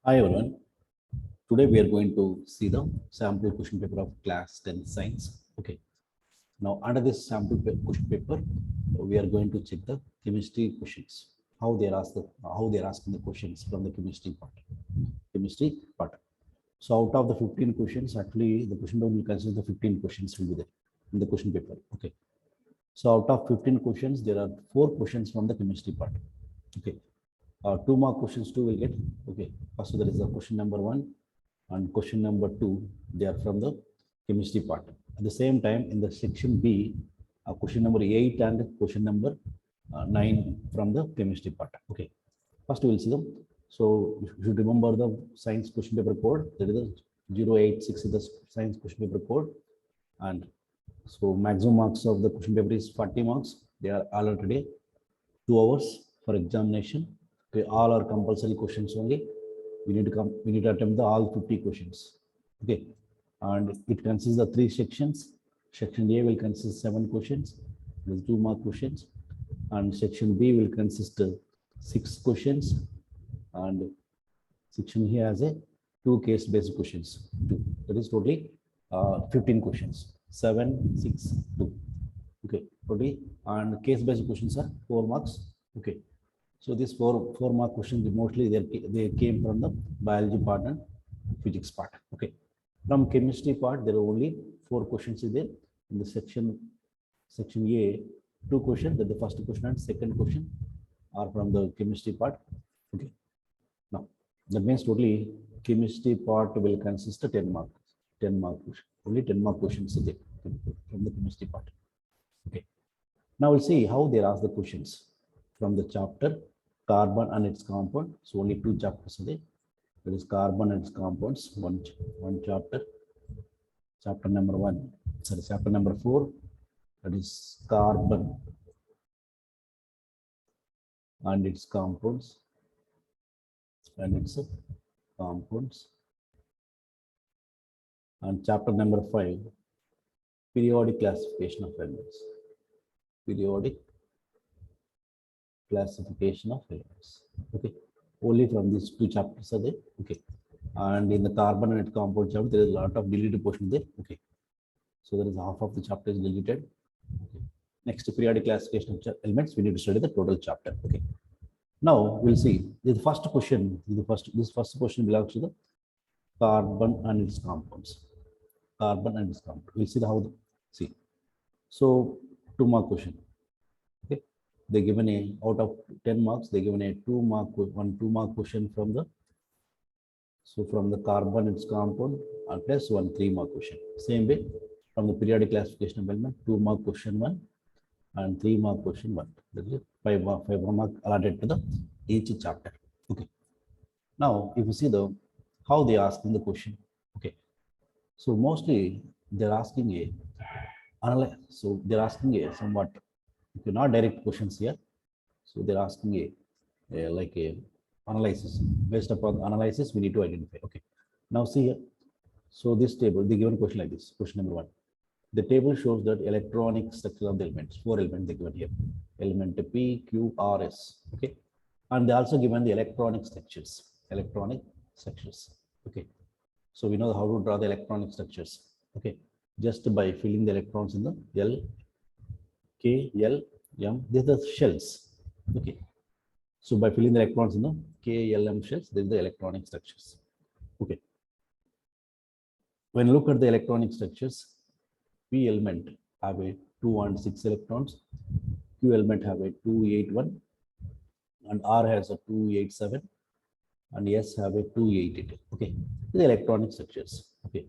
Hi everyone. Today we are going to see the sample question paper of class 10 science. Okay. Now under this question paper, we are going to check the chemistry questions. How they are asking the questions from the chemistry part. Chemistry part. So out of the 15 questions, actually the question paper will consider the 15 questions will be there in the question paper. Okay. So out of 15 questions, there are 4 questions from the chemistry part. Okay. 2 mark questions too will get. Okay. First there is a question number 1 and question number 2. They are from the chemistry part. At the same time, in the section B, question number 8 and question number 9 from the chemistry part. Okay. First we will see them. So you should remember the science question paper code. That is the 086 is the science question paper code. And so maximum marks of the question paper is 40 marks. They are already 2 hours for examination. Okay, all are compulsory questions only. We need to attempt the all 50 questions. Okay, and it consists of 3 sections. Section A will consist 7 questions, with 2-mark questions, and section B will consist of 6 questions, and section here has a 2 case-based questions. That is totally 15 questions. 7, 6, 2. Okay, totally, and case-based questions are 4 marks. Okay. So these four mark questions mostly they came from the biology part and physics part. Okay. From chemistry part, there are only 4 questions there in the section A. 2 questions, that the first question and second question are from the chemistry part. Okay. Now that means totally chemistry part will consist of 10 marks. 10 mark question. Only 10 mark questions there from the chemistry part. Okay. Now we'll see how they ask the questions from the chapter carbon and its compound. So only 2 chapters are there. That is carbon and its compounds. One chapter. Chapter number 1. Sorry, chapter number 4. That is carbon and its compounds. And its compounds. And chapter number 5. Periodic classification of elements. Periodic classification of elements. Okay, only from these 2 chapters are there. Okay, and in the carbon and its compound chapter there is a lot of deleted portion there. Okay, so there is half of the chapter is deleted. Okay. Next, periodic classification of elements, we need to study the total chapter. Okay, now we'll see the first question. This first question belongs to the carbon and its compounds. Carbon and its compounds. We'll see how see. So 2-mark question. They given a out of 10 marks, they given a 2-mark question from the carbon its compound and plus 1 3-mark question. Same way from the periodic classification of element, 2-mark question 1 and 3-mark question 1. That is 5 mark allotted to the each chapter. Okay. Now if you see the how they asking the question. Okay. So mostly they're asking a analyze. So they're asking a somewhat. If you're not direct questions here, so they're asking a like a analysis. Based upon analysis, we need to identify. Okay. Now see here. So this table, the given question like this. Question number 1. The table shows that electronic structure of the elements. 4 elements they given here. Element P, Q, R, S. Okay. And they also given the electronic structures. Electronic structures. Okay. So we know how to draw the electronic structures. Okay. Just by filling the electrons in the L, K, L, M, these are the shells. Okay. So by filling the electrons in the K, L, M shells, these are the electronic structures. Okay. When you look at the electronic structures, P element have a 2 and 6 electrons, Q element have a 2, 8, 1, and R has a 2, 8, 7, and S have a 2, 8, 8. Okay. The electronic structures. Okay.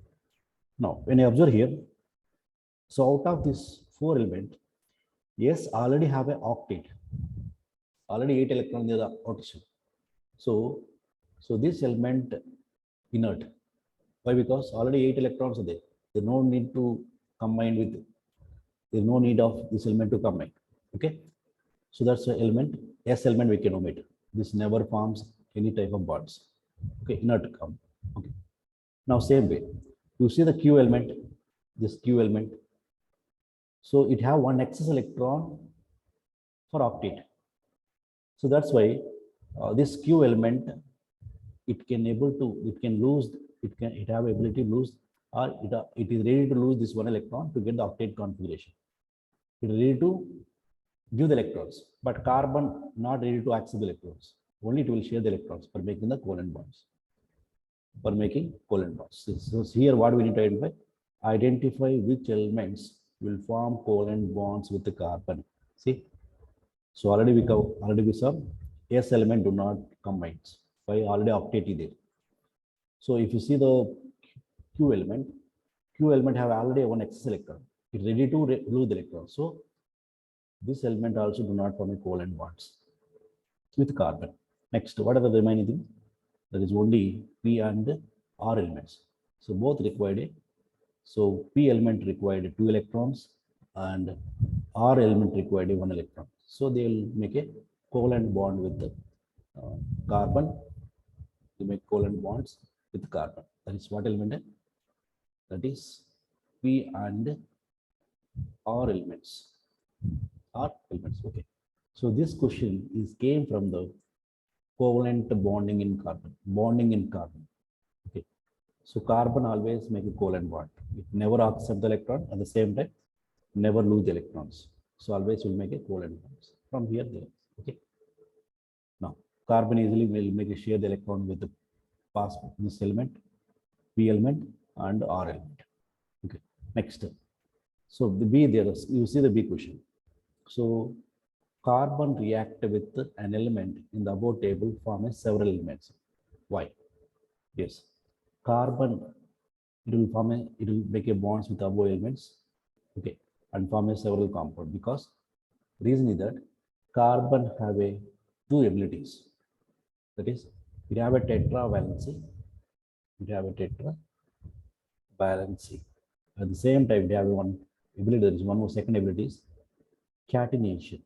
Now, when you observe here, so out of this 4 element, yes, already have an octet. Already 8 electrons in the outer shell. So this element inert. Why? Because already 8 electrons are there. There's no need to combine with it. There's no need of this element to combine. Okay. So that's the element. S element we can omit. This never forms any type of bonds. Okay, inert come. Okay. Now same way. You see the Q element, this Q element. So it have 1 excess electron for octet. So that's why this Q element it can lose, it have ability to lose, or it is ready to lose this one electron to get the octet configuration. It is ready to give the electrons, but carbon not ready to accept the electrons. Only it will share the electrons for making the covalent bonds. For making covalent bonds. So here what we need to identify? Identify which elements will form covalent bonds with the carbon. See, so already we saw S element do not combine. Why? Already octet is there. So if you see the Q element have already one excess electron. It's ready to lose the electron. So this element also do not form a covalent bonds with carbon. Next, what are the remaining things? There is only P and R elements. So both required so P element required 2 electrons and R element required 1 electron. So they will make a covalent bond with the carbon. They make covalent bonds with carbon. That is what element? That is P and R elements. R elements. Okay. So this question came from the covalent bonding in carbon. Okay. So carbon always make a covalent bond. It never accept the electron, at the same time, never lose the electrons. So always will make a covalent bonds from here there. Okay. Now carbon easily will make a share the electron with the this element, P element and R element. Okay. Next. So the B there is, you see the B question. So carbon react with an element in the above table form a several elements. Why? Yes. Carbon, it will make a bonds with above elements, okay, and form a several compound, because reason is that carbon have a 2 abilities. That is, it have a tetravalency. At the same time, they have one ability. There is one more second ability is catenation.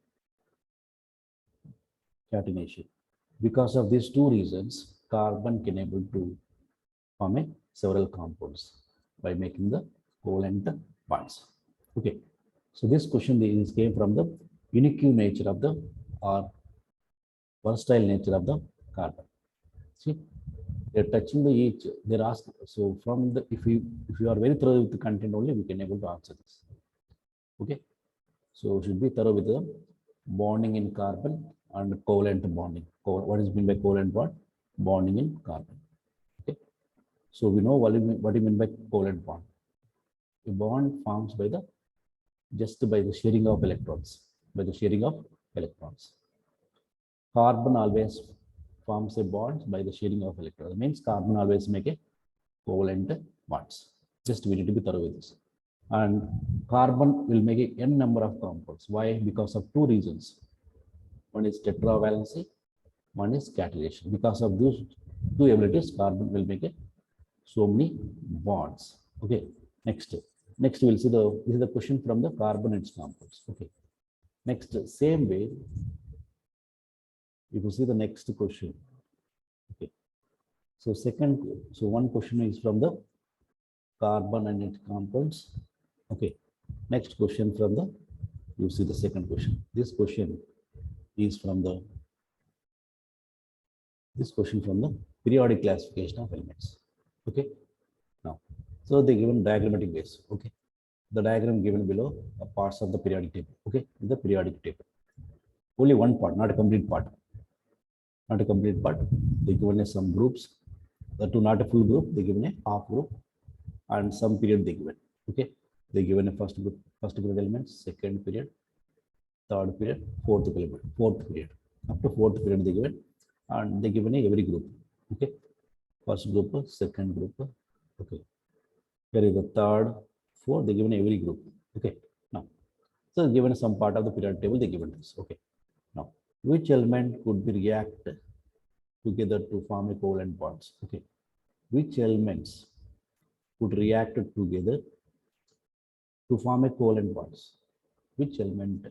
Because of these 2 reasons, carbon can able to form a several compounds by making the covalent bonds. Okay, so this question came from the unique nature of the or versatile nature of the carbon. See, they're touching the each. They're asked. So from the if you are very thorough with the content only, we can able to answer this. Okay, so should be thorough with the bonding in carbon and covalent bonding. What is meant by covalent bond? Bonding in carbon. Okay, so we know what you mean by covalent bond. A bond forms by the sharing of electrons. Carbon always forms a bond by the sharing of electrons. That means carbon always make a covalent bonds. Just we need to be thorough with this. And carbon will make a n number of compounds. Why? Because of 2 reasons. One is tetravalency, one is catenation. Because of those 2 abilities, carbon will make so many bonds. Okay. Next we'll see this is the question from the carbon and its compounds. Okay. Next, same way, you will see the next question. Okay. So one question is from the carbon and its compounds. Okay. Next question from the, you see the second question. This question from the periodic classification of elements. Okay. Now, so they given diagrammatic base. Okay. The diagram given below are parts of the periodic table. Okay. The periodic table. Only one part, not a complete part. They given some groups. The 2 not a full group. They given a half group, and some period they given. Okay. They given a first period elements, second period, third period, fourth period. Up to 4th period they given, and they given every group. Okay. First group, second group. Okay. Here is the 3rd, 4th. They given every group. Okay. Now, so given some part of the periodic table they given this. Okay. Now, which element could be react together to form a covalent bonds? Okay. Which elements could react together to form a covalent bonds? Which element?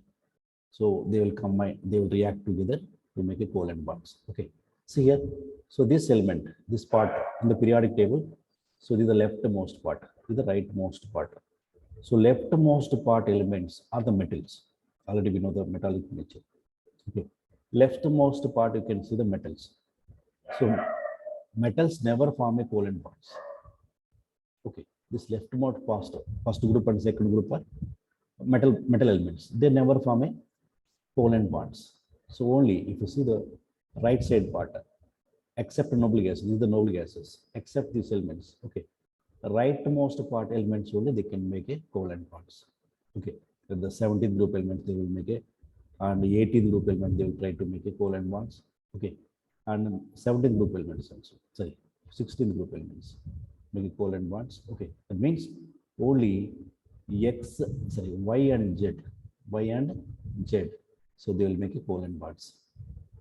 So they will combine, they will react together to make a covalent bonds. Okay. See here. So this element, this part in the periodic table. So this is the leftmost part. This is the rightmost part. So leftmost part elements are the metals. Already we know the metallic nature. Okay. Leftmost part you can see the metals. So metals never form a covalent bonds. Okay, this leftmost first group and second group are metal elements. They never form a covalent bonds. So only if you see the right side part, except noble gases, these are the noble gases, except these elements. Okay, the rightmost part elements only they can make a covalent bonds. Okay, with the 17th group element they will make a, and the 18th group element they will try to make a covalent bonds. Okay, and 17th group elements also. Sorry, 16th group elements make a covalent bonds. Okay, that means only X, sorry, Y and Z, Y and Z. So they will make a covalent bonds.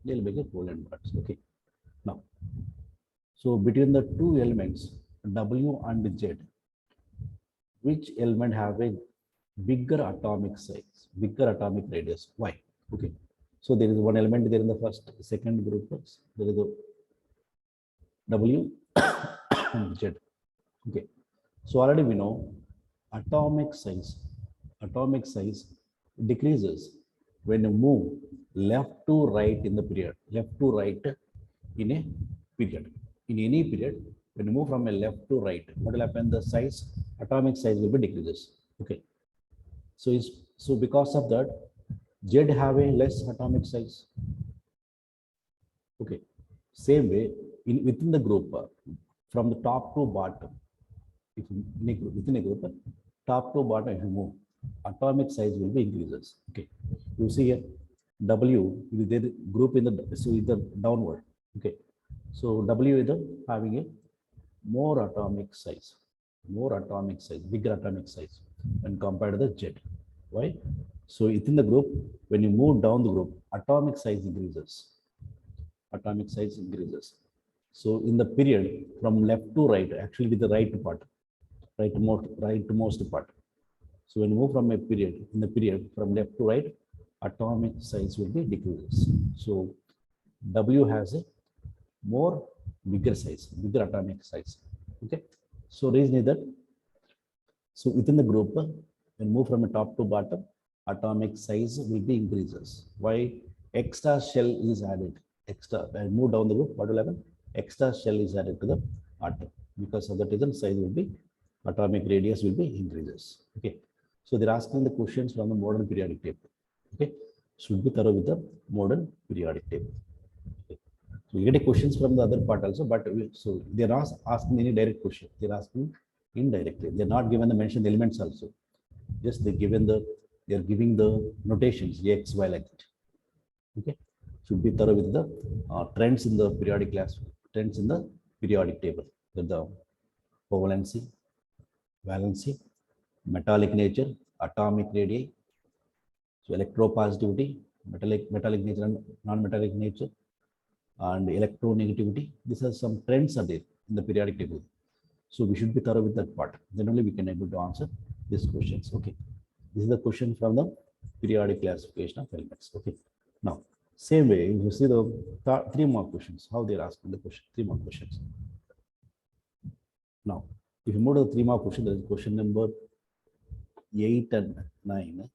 They will make a covalent bonds. Okay. Now, so between the two elements, W and Z, which element have a bigger atomic size, bigger atomic radius? Why? Okay. So there is one element there in the first, second group. There is a W and Z. Okay. So already we know atomic size decreases when you move left to right in the period, left to right in a period. In any period, when you move from a left to right, what will happen? The size, atomic size will be decreases. Okay. So because of that, Z have a less atomic size. Okay. Same way, within the group, from the top to bottom, if in a group, within a group, top to bottom, if you move, atomic size will be increases. Okay. You see here, W, the group in the, so either downward. Okay. So W is having a more atomic size, bigger atomic size when compared to the Z. Why? So within the group, when you move down the group, atomic size increases. Atomic size increases. So in the period from left to right, actually with the rightmost part. So when you move from a period, in the period from left to right, atomic size will be decreases. So W has a more bigger atomic size. Okay. So reason is that, so within the group, when move from a top to bottom, atomic size will be increases. Why? Extra shell is added. Extra, when move down the group, what will happen? Extra shell is added to the atom. Because of that reason, size will be, atomic radius will be increases. Okay. So they're asking the questions from the modern periodic table. Okay. Should be thorough with the modern periodic table. Okay. So you get a questions from the other part also, but so they're not asking any direct question. They're asking indirectly. They're not given the mentioned elements also. Just they're giving the notations X, Y, like that. Okay. Should be thorough with the trends in the periodic class, trends in the periodic table. With the covalency, valency, metallic nature, atomic radii, so electropositivity, metallic nature and non-metallic nature, and electronegativity. These are some trends are there in the periodic table. So we should be thorough with that part. Then only we can able to answer these questions. Okay. This is the question from the periodic classification of elements. Okay. Now, same way, you see the three more questions. How they're asking the question, three more questions. Now, if you move to the three more question, there is question number 8 and 9.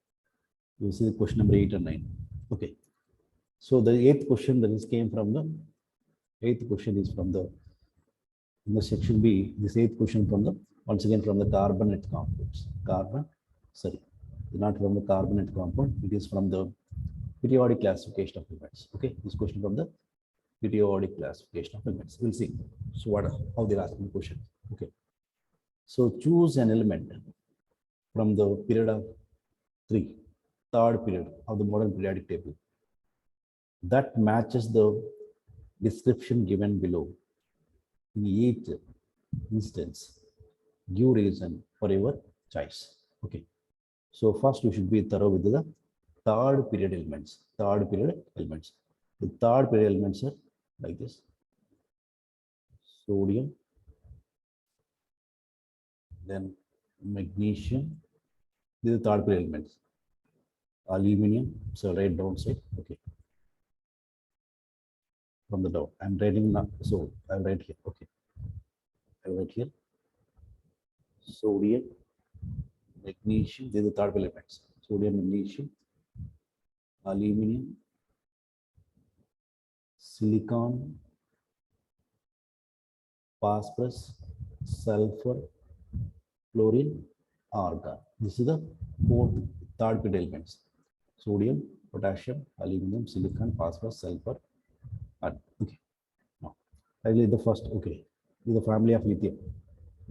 You see the question number 8 and 9. Okay. So the eighth question that is came from the eighth question is from the in the section B. This eighth question from the once again from the carbonate compounds. Not from the carbonate compound. It is from the periodic classification of elements. Okay, this question from the periodic classification of elements. We'll see. So how they're asking the question. Okay. So choose an element from the period of 3, third period of the modern periodic table that matches the description given below. In each instance, give reason for your choice. Okay. So first we should be thorough with the third period elements. The third period elements are like this: sodium, then magnesium. These are third period elements. Aluminium. So write down side. Okay. From the down. I'm writing now. So I'll write here. Okay. I'll write here. Sodium, magnesium. These are the third period elements. Sodium, magnesium, aluminium, silicon, phosphorus, sulfur, chlorine, argon. This is the third period elements. Sodium, potassium, aluminum, silicon, phosphorus, sulfur. Okay. Now, finally the first. Okay, this is the family of lithium.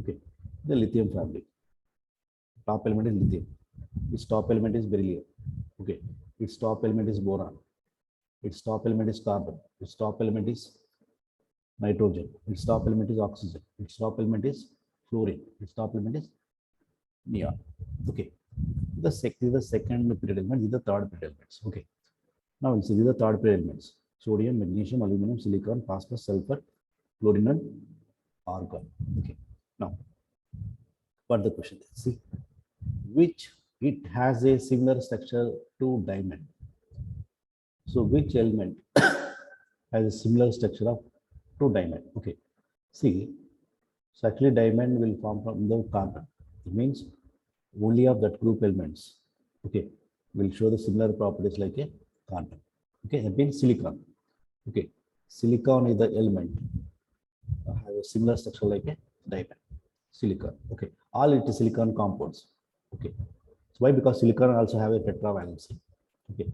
Okay, the lithium family. Top element is lithium. Its top element is beryllium. Okay, its top element is boron. Its top element is carbon. Its top element is nitrogen. Its top element is oxygen. Its top element is fluorine. Its top element is neon. Okay, this is the second period element. This is the third period elements. Okay, now we'll see these are the third period elements: sodium, magnesium, aluminum, silicon, phosphorus, sulfur, chlorine, and argon. Okay, now what the question is? See, which it has a similar structure to diamond. So which element has a similar structure of to diamond? Okay, see, so actually diamond will form from the carbon. It means only of that group elements, okay, will show the similar properties like a carbon. Okay, that means silicon. Okay, silicon is the element have a similar structure like a diamond. Silicon. Okay, all it is silicon compounds. Okay, so why? Because silicon also have a tetravalency. Okay,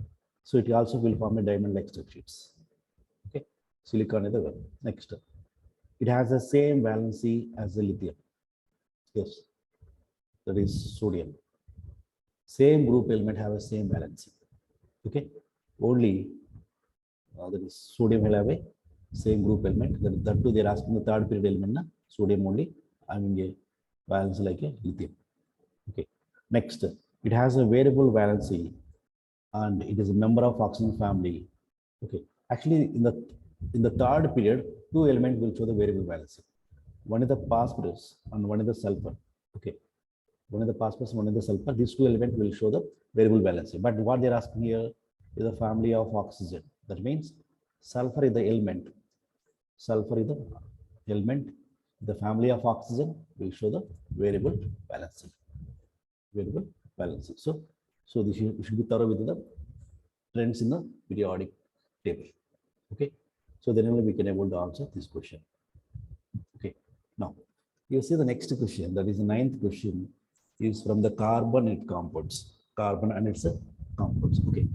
so it also will form a diamond-like structures. Okay, silicon is the one. Next, it has the same valency as the lithium. Yes, that is sodium. Same group element have a same valency. Okay, only that is sodium will have a same group element. That too, they're asking the third period element. Na? Sodium only having a valence like a lithium. Okay, next, it has a variable valency and it is a member of oxygen family. Okay, actually in the third period, two elements will show the variable valency. One is the phosphorus and one is the sulfur. Okay, one is the phosphorus, one is the sulfur. These two elements will show the variable valency. But what they're asking here is the family of oxygen. That means sulfur is the element. Sulfur is the element. The family of oxygen will show the variable valency. Variable valency. So this should be thorough with the trends in the periodic table. Okay, so then only we can able to answer this question. Okay, now you see the next question, that is the ninth question, is from the carbonate compounds. Carbon and its compounds. Okay,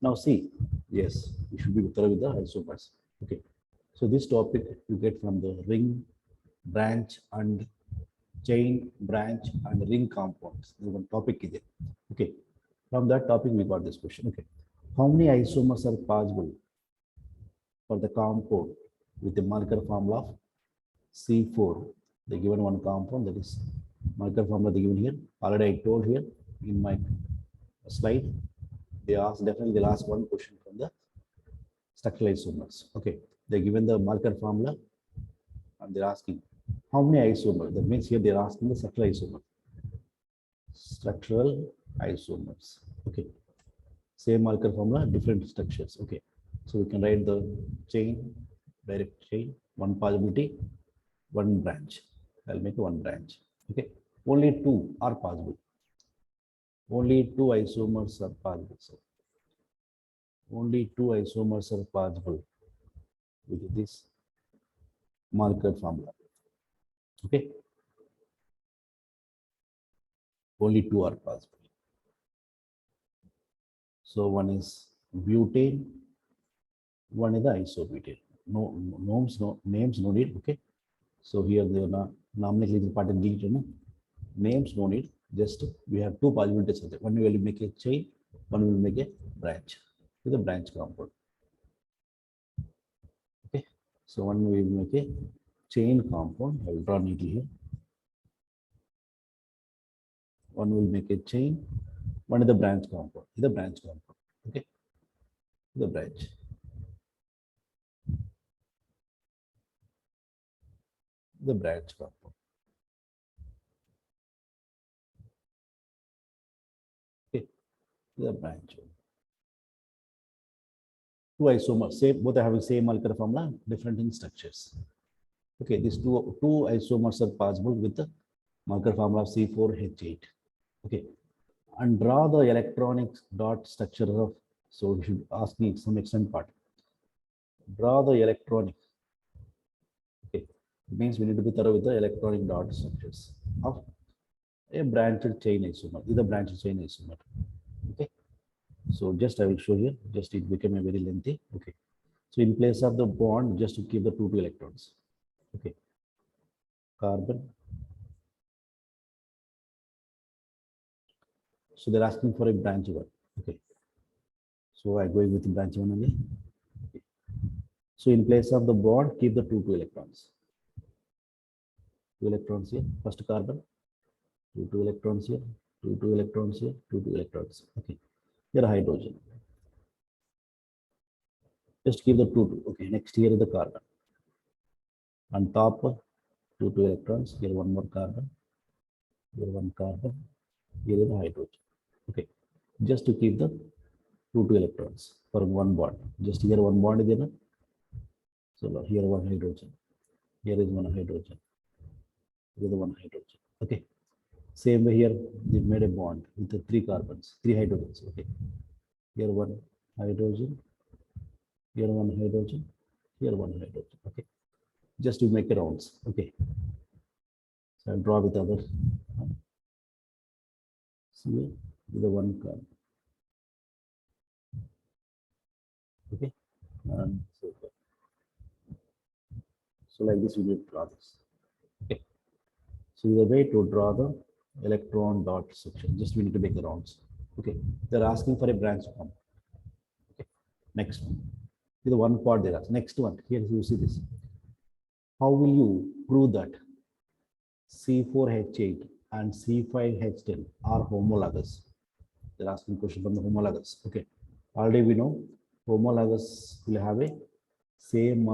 now see, yes, we should be thorough with the isomers. Okay, so this topic you get from the ring, branch, and chain, branch, and ring compounds. This one topic is it. Okay, from that topic we got this question. Okay, how many isomers are possible for the compound with the marker formula of C4? They given one compound, that is marker formula they given here. Already I told here in my slide. They asked, definitely they'll ask one question from the structural isomers. Okay, they given the marker formula and they're asking how many isomers. That means here they're asking the structural isomer. Structural isomers. Okay, same marker formula, different structures. Okay, so we can write the chain, direct chain, one possibility, one branch. I'll make one branch. Okay, only two are possible. Only two isomers are possible. So only two isomers are possible with this marker formula. Okay, only two are possible. So one is butane, one is the isobutane. No names no need. Okay, so here they are nomenclature part of deleted. Names no need. Just we have two possibilities of that. One will make a chain, one will make a branch with a branch compound. Okay, so one will make a chain compound. I will draw neatly here. One will make a chain, one is the branch compound. The branch compound. Okay, the branch. The branch compound. Okay, the branch. Two isomers, same, both are having same molecular formula, different in structures. Okay, these two isomers are possible with the molecular formula of C4H8. Okay, and draw the electronic dot structure of. So we should ask me some extent part. Draw the electronic. Okay, It means we need to be thorough with the electronic dot structures of a branched chain isomer. Is a branched chain isomer. Okay. So just I will show here. Just it became a very lengthy. Okay. So in place of the bond, just to keep the two electrons. Okay. Carbon. So they're asking for a branch one. Okay. So I go with the branch one only. Okay. So in place of the bond, keep the two electrons. Two electrons here. First carbon. Two electrons here. Two electrons here. Two electrons. Okay. Here hydrogen. Just keep the two. Okay. Next here is the carbon. On top, two electrons. Here one more carbon. Here one carbon. Here is the hydrogen. Okay. Just to keep the two electrons for one bond. Just here one bond is there. So here one hydrogen. Here is one hydrogen. Here is one hydrogen. Okay. Same way here, they made a bond with the three carbons, three hydrogens. Okay. Here one hydrogen. Here one hydrogen. Here one hydrogen. Okay. Just to make it rounds. Okay. So I'll draw with other. See here, with the one carbon. Okay. And so like this, we will draw this. Okay. So the way to draw the electron dot section, just we need to make the rounds. Okay. They're asking for a branch form. Okay. Next one. The one part there. Next one. Here you see this. How will you prove that C4H8 and C5H10 are homologous? They're asking question from the homologous. Okay. Already we know homologous will have a same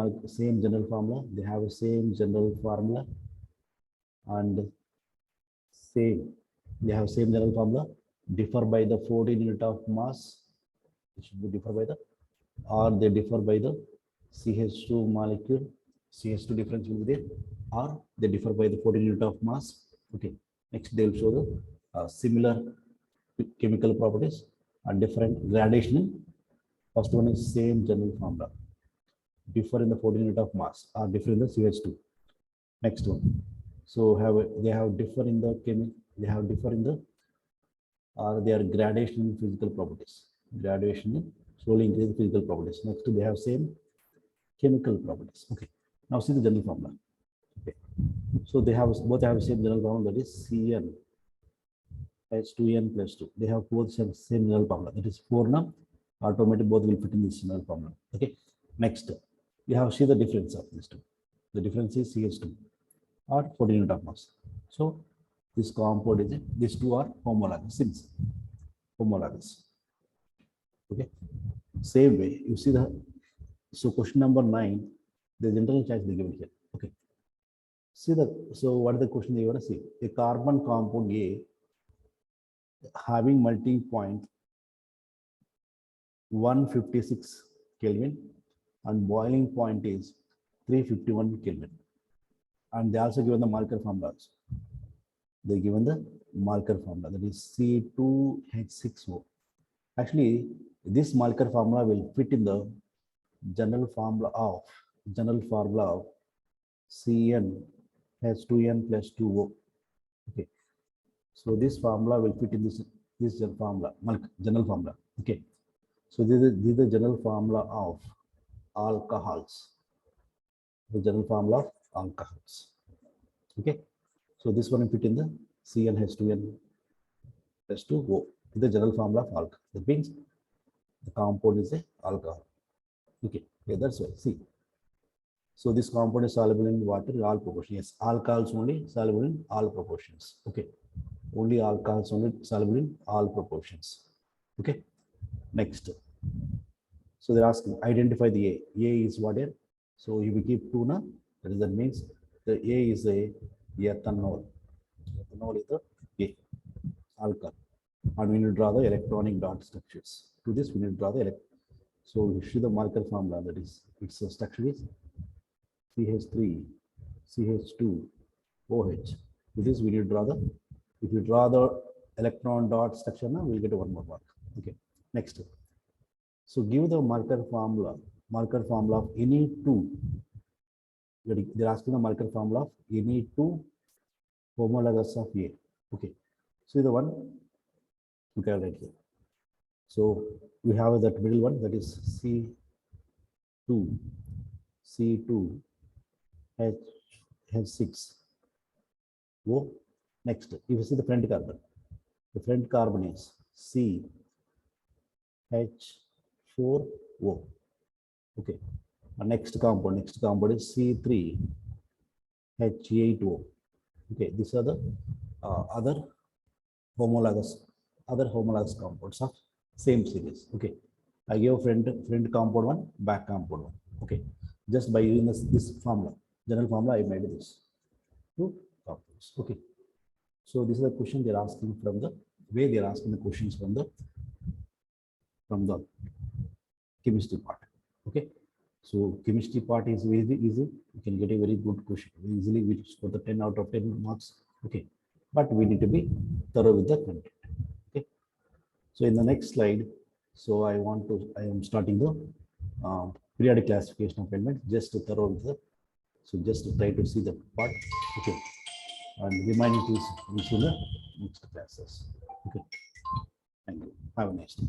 general formula. They have a same general formula and they have same general formula. Differ by the 14 unit of mass. It should be differ by the, or they differ by the CH2 molecule. CH2 difference will be there, or they differ by the 14 unit of mass. Okay. Next, they will show the similar chemical properties and different gradation. First one is same general formula. Differ in the 14 unit of mass, or differ in the CH2. Next one. So they have differ in the they have differ in the, or they are gradation in physical properties. Gradation in slowly increase physical properties. Next, they have same chemical properties. Okay. Now see the general formula. Okay. So they have both have same general formula, that is Cn H2n plus 2. They have both same general formula, that is 4 now. Automatically both will fit in this general formula. Okay. Next, you have see the difference of these two. The difference is CH2 or 14 unit of mass. So this compound is these two are homologous. Since homologous. Okay. Same way, you see the, so question number 9, the general choice they given here. Okay. See the, so what is the question they want to see? A carbon compound A having melting point 156 Kelvin and boiling point is 351 Kelvin. And they also given the marker formulas. They given the marker formula, that is C2H6O. Actually, this marker formula will fit in the general formula of Cn H2n plus 2O. Okay. So this formula will fit in this general formula. Okay. So this is the general formula of alcohols. The general formula of alcohols. Okay. So this one will fit in the CnH2n plus 2O. The general formula of alcohol. That means the compound is a alcohol. Okay. Yeah, that's right. See. So this compound is soluble in water in all proportions. Yes, alcohols only soluble in all proportions. Okay. Only alcohols only soluble in all proportions. Okay. Next. So they're asking identify the A. A is what here? So if we keep 2 na, that means the A is a ethanol. Ethanol is the A, alcohol. And we need to draw the electronic dot structures. To this, we need to draw the so we see the marker formula, that is its structure is CH3, CH2, OH. With this, we need to draw the, if you draw the electron dot structure now, we'll get one more mark. Okay. Next. So give the marker formula of any two They're asking the molecular formula of any two homologous of A. Okay. So the one you can write here. So we have that middle one, that is C2, C2, H6, O. Next, if you see the front carbon is C, H4O. Okay. Next compound is C3, H8O. Okay, these are the other homologous compounds of same series. Okay, I gave front compound one, back compound one. Okay, just by using this formula, general formula, I made this two compounds. Okay, so this is the question they're asking from the way they're asking the questions from the chemistry part. Okay, so chemistry part is very easy. You can get a very good question easily, which for the 10 out of 10 marks. Okay, but we need to be thorough with the content. Okay, so in the next slide, so I am starting the periodic classification of elements, just to thorough with the, so just to try to see the part. Okay, and remaining is in the next classes. Okay, thank you. Have a nice day.